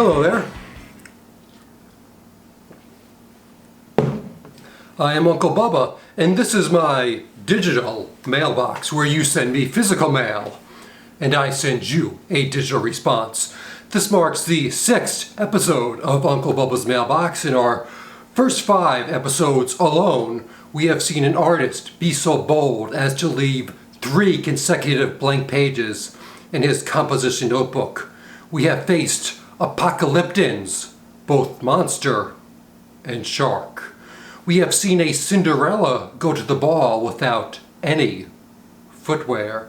Hello there. I am Uncle Bubba, and this is my digital mailbox where you send me physical mail, and I send you a digital response. This marks the 6th episode of Uncle Bubba's Mailbox. In our first 5 episodes alone, we have seen an artist be so bold as to leave 3 consecutive blank pages in his composition notebook. We have faced apocalyptins, both monster and shark. We have seen a Cinderella go to the ball without any footwear.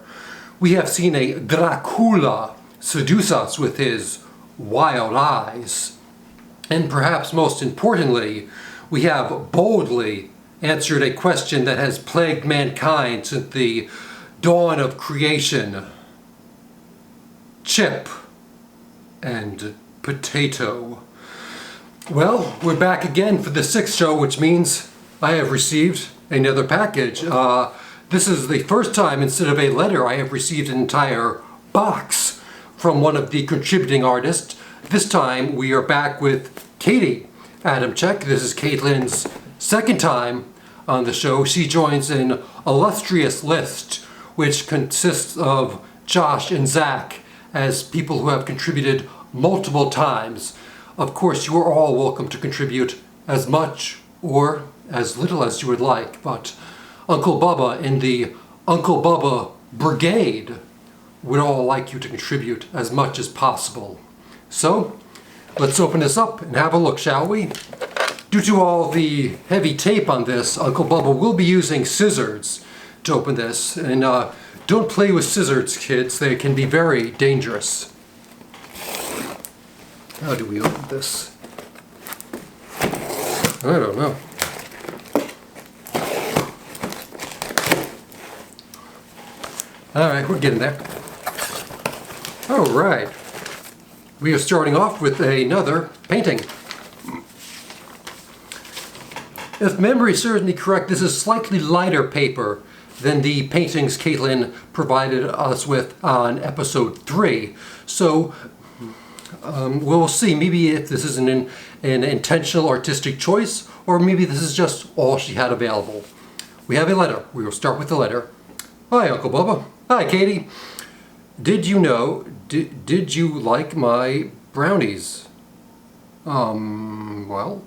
We have seen a Dracula seduce us with his wild eyes. And perhaps most importantly, we have boldly answered a question that has plagued mankind since the dawn of creation. Chip and potato. Well, we're back again for the 6th show, which means I have received another package. This is the first time, instead of a letter, I have received an entire box from one of the contributing artists. This time we are back with Kaity Adamczyk. This is Caitlin's 2nd time on the show. She joins an illustrious list which consists of Josh and Zach as people who have contributed multiple times. Of course, you are all welcome to contribute as much or as little as you would like, but Uncle Bubba and the Uncle Bubba Brigade would all like you to contribute as much as possible. So, let's open this up and have a look, shall we? Due to all the heavy tape on this, Uncle Bubba will be using scissors to open this, and don't play with scissors, kids. They can be very dangerous. How do we open this? I don't know. Alright, we're getting there. Alright. We are starting off with another painting. If memory serves me correct, this is slightly lighter paper than the paintings Caitlin provided us with on episode 3. So we'll see. Maybe if this is an intentional artistic choice, or maybe this is just all she had available. We have a letter. We will start with the letter. Hi, Uncle Bubba. Hi, Kaity. Did you know, did you like my brownies? Well,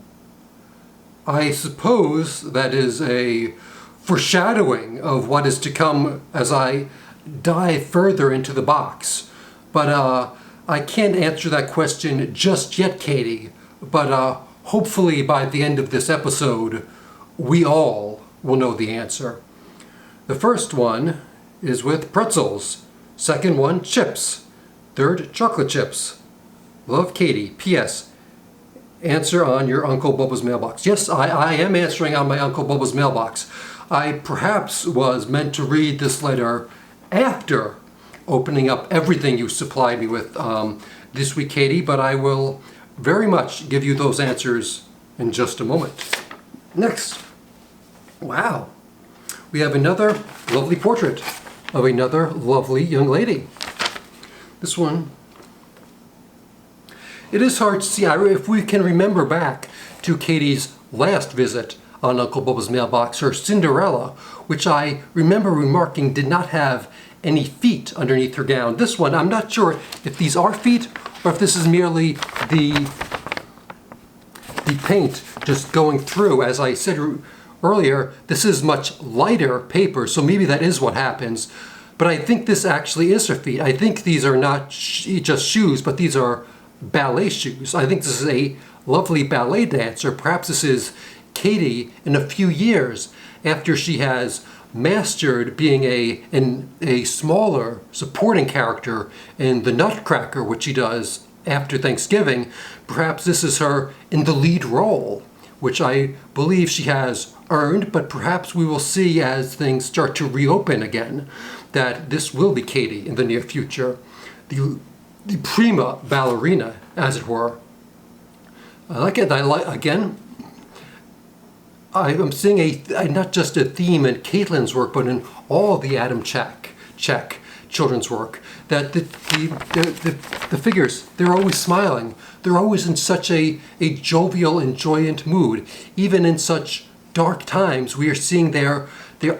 I suppose that is a foreshadowing of what is to come as I dive further into the box. But I can't answer that question just yet, Kaity. But hopefully by the end of this episode, we all will know the answer. The first one is with pretzels. Second one, chips. Third, chocolate chips. Love, Kaity. P.S. Answer on your Uncle Bubba's mailbox. Yes, I am answering on my Uncle Bubba's mailbox. I perhaps was meant to read this letter after opening up everything you supplied me with this week, Kaity, but I will very much give you those answers in just a moment. Next. Wow. We have another lovely portrait of another lovely young lady. This one. It is hard to see, if we can remember back to Kaity's last visit on Uncle Bubba's mailbox, her Cinderella, which I remember remarking did not have any feet underneath her gown. This one, I'm not sure if these are feet or if this is merely the paint just going through. As I said earlier, this is much lighter paper, so maybe that is what happens. But I think this actually is her feet. I think these are not just shoes, but these are ballet shoes. I think this is a lovely ballet dancer. Perhaps this is Kaity in a few years after she has mastered being a smaller supporting character in The Nutcracker, which she does after Thanksgiving. Perhaps this is her in the lead role, which I believe she has earned, but perhaps we will see as things start to reopen again that this will be Kaity in the near future. The prima ballerina, as it were. I like it. Again, I'm seeing not just a theme in Caitlin's work, but in all the Adamczyk children's work, that the figures, they're always smiling. They're always in such a jovial and joyous mood. Even in such dark times, we are seeing their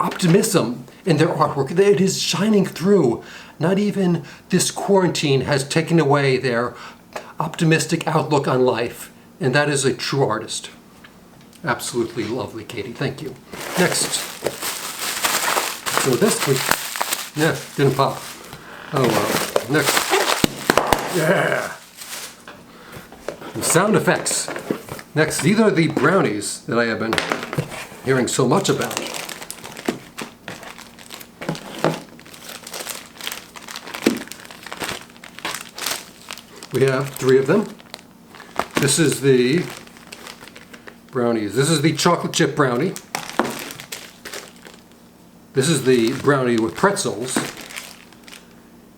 optimism in their artwork. It is shining through. Not even this quarantine has taken away their optimistic outlook on life. And that is a true artist. Absolutely lovely, Kaity. Thank you. Next. So this week, yeah, didn't pop. Oh well. Next. Yeah. And sound effects. Next, these are the brownies that I have been hearing so much about. We have 3 of them. This is the brownies. This is the chocolate chip brownie. This is the brownie with pretzels.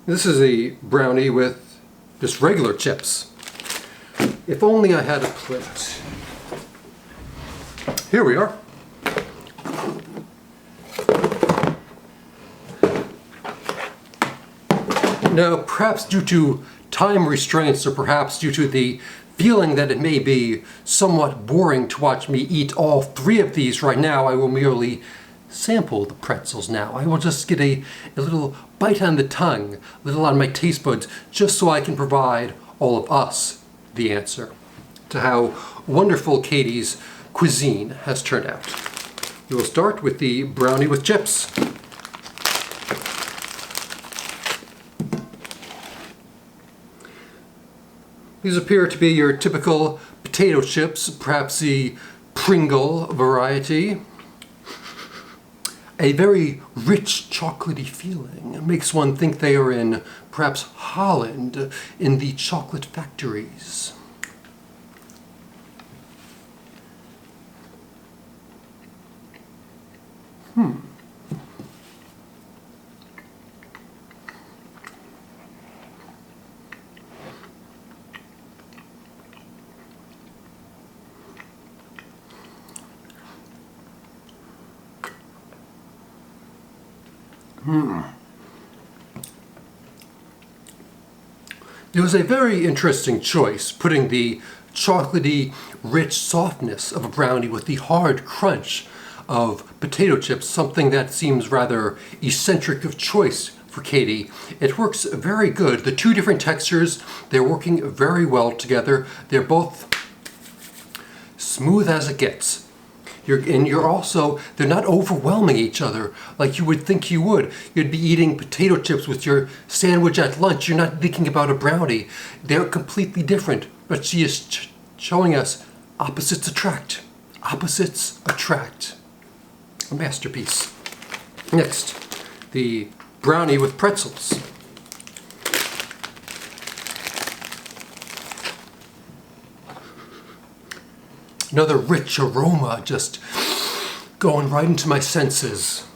This is a brownie with just regular chips. If only I had a plate. Here we are. Now, perhaps due to time restraints, or perhaps due to the feeling that it may be somewhat boring to watch me eat all 3 of these right now, I will merely sample the pretzels now. I will just get a little bite on the tongue, a little on my taste buds, just so I can provide all of us the answer to how wonderful Kaity's cuisine has turned out. We will start with the brownie with chips. These appear to be your typical potato chips, perhaps the Pringle variety. A very rich chocolatey feeling. It makes one think they are in perhaps Holland in the chocolate factories. It was a very interesting choice, putting the chocolatey, rich softness of a brownie with the hard crunch of potato chips, something that seems rather eccentric of choice for Kaity. It works very good. The 2 different textures, they're working very well together. They're both smooth as it gets. They're not overwhelming each other like you would think you would. You'd be eating potato chips with your sandwich at lunch. You're not thinking about a brownie. They're completely different, but she is showing us opposites attract. Opposites attract. A masterpiece. Next, the brownie with pretzels. Another rich aroma just going right into my senses.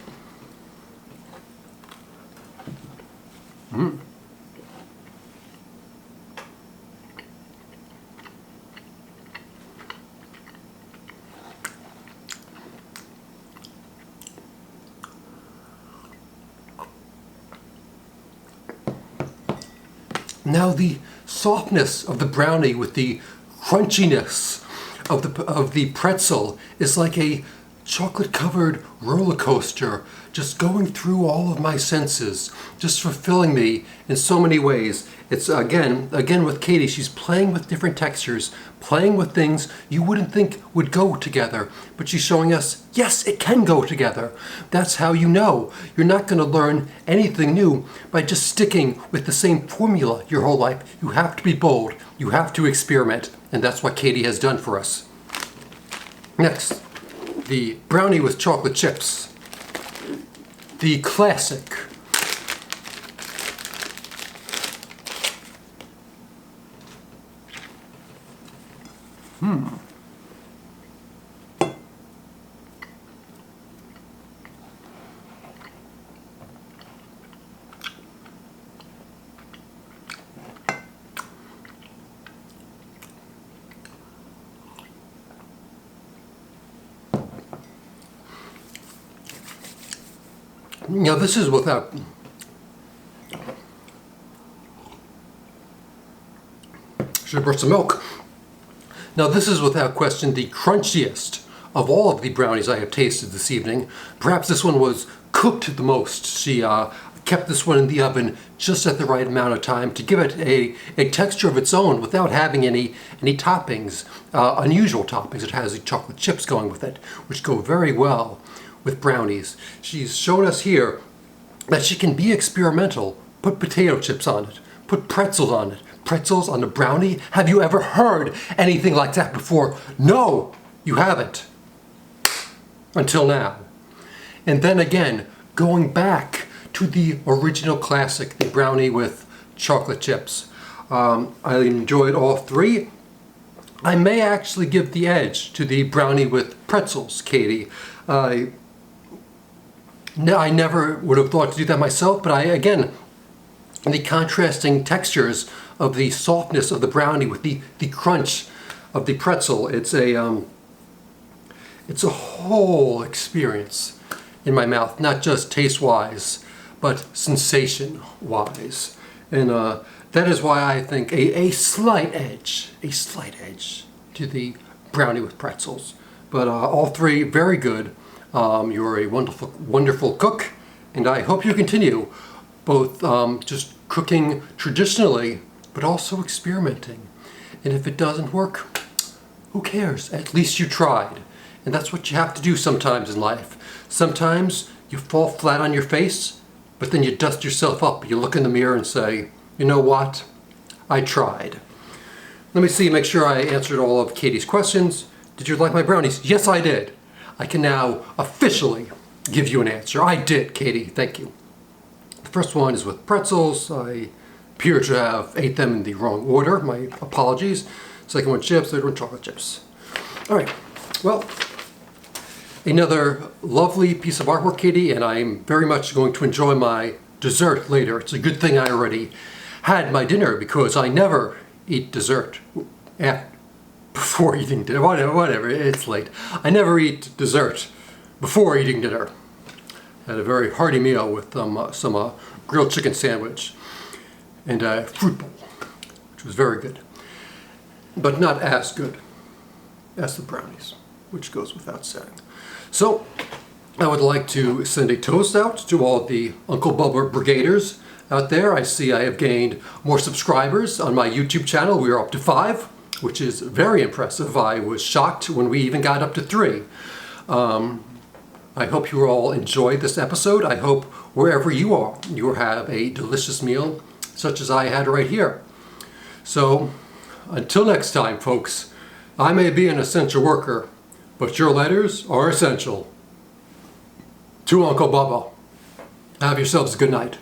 Now the softness of the brownie with the crunchiness of the pretzel is like a chocolate-covered roller coaster, just going through all of my senses, just fulfilling me in so many ways. It's again with Kaity, she's playing with different textures, playing with things you wouldn't think would go together, but she's showing us, yes, it can go together. That's how you know. You're not going to learn anything new by just sticking with the same formula your whole life. You have to be bold. You have to experiment, and that's what Kaity has done for us. Next, the brownie with chocolate chips. The classic. Now this is without Should have brought some milk. Now this is without question the crunchiest of all of the brownies I have tasted this evening. Perhaps this one was cooked the most. She kept this one in the oven just at the right amount of time to give it a texture of its own without having any toppings, unusual toppings. It has the chocolate chips going with it, which go very well with brownies. She's shown us here that she can be experimental. Put potato chips on it, put pretzels on it. Pretzels on a brownie? Have you ever heard anything like that before? No, you haven't. Until now. And then again, going back to the original classic, the brownie with chocolate chips. I enjoyed all three. I may actually give the edge to the brownie with pretzels, Katie. I never would have thought to do that myself, but again, the contrasting textures of the softness of the brownie with the crunch of the pretzel, it's a whole experience in my mouth, not just taste-wise, but sensation-wise. And that is why I think a slight edge to the brownie with pretzels. But all three very good. You're a wonderful cook, and I hope you continue both just cooking traditionally, but also experimenting. And if it doesn't work, who cares? At least you tried. And that's what you have to do sometimes in life. Sometimes you fall flat on your face, but then you dust yourself up. You look in the mirror and say, you know what? I tried. Let me see, make sure I answered all of Katie's questions. Did you like my brownies? Yes, I did. I can now officially give you an answer. I did, Katie. Thank you. The first one is with pretzels. I appear to have ate them in the wrong order. My apologies. Second one, chips. Third one, chocolate chips. All right. Well, another lovely piece of artwork, Katie, and I'm very much going to enjoy my dessert later. It's a good thing I already had my dinner because I never eat dessert before eating dinner. Whatever, it's late. I never eat dessert before eating dinner. I had a very hearty meal with some grilled chicken sandwich and a fruit bowl, which was very good, but not as good as the brownies, which goes without saying. So, I would like to send a toast out to all the Uncle Bubba brigaders out there. I see I have gained more subscribers on my YouTube channel. We are up to 5, which is very impressive. I was shocked when we even got up to 3. I hope you all enjoyed this episode. I hope wherever you are, you have a delicious meal such as I had right here. So, until next time, folks, I may be an essential worker, but your letters are essential. To Uncle Bubba. Have yourselves a good night.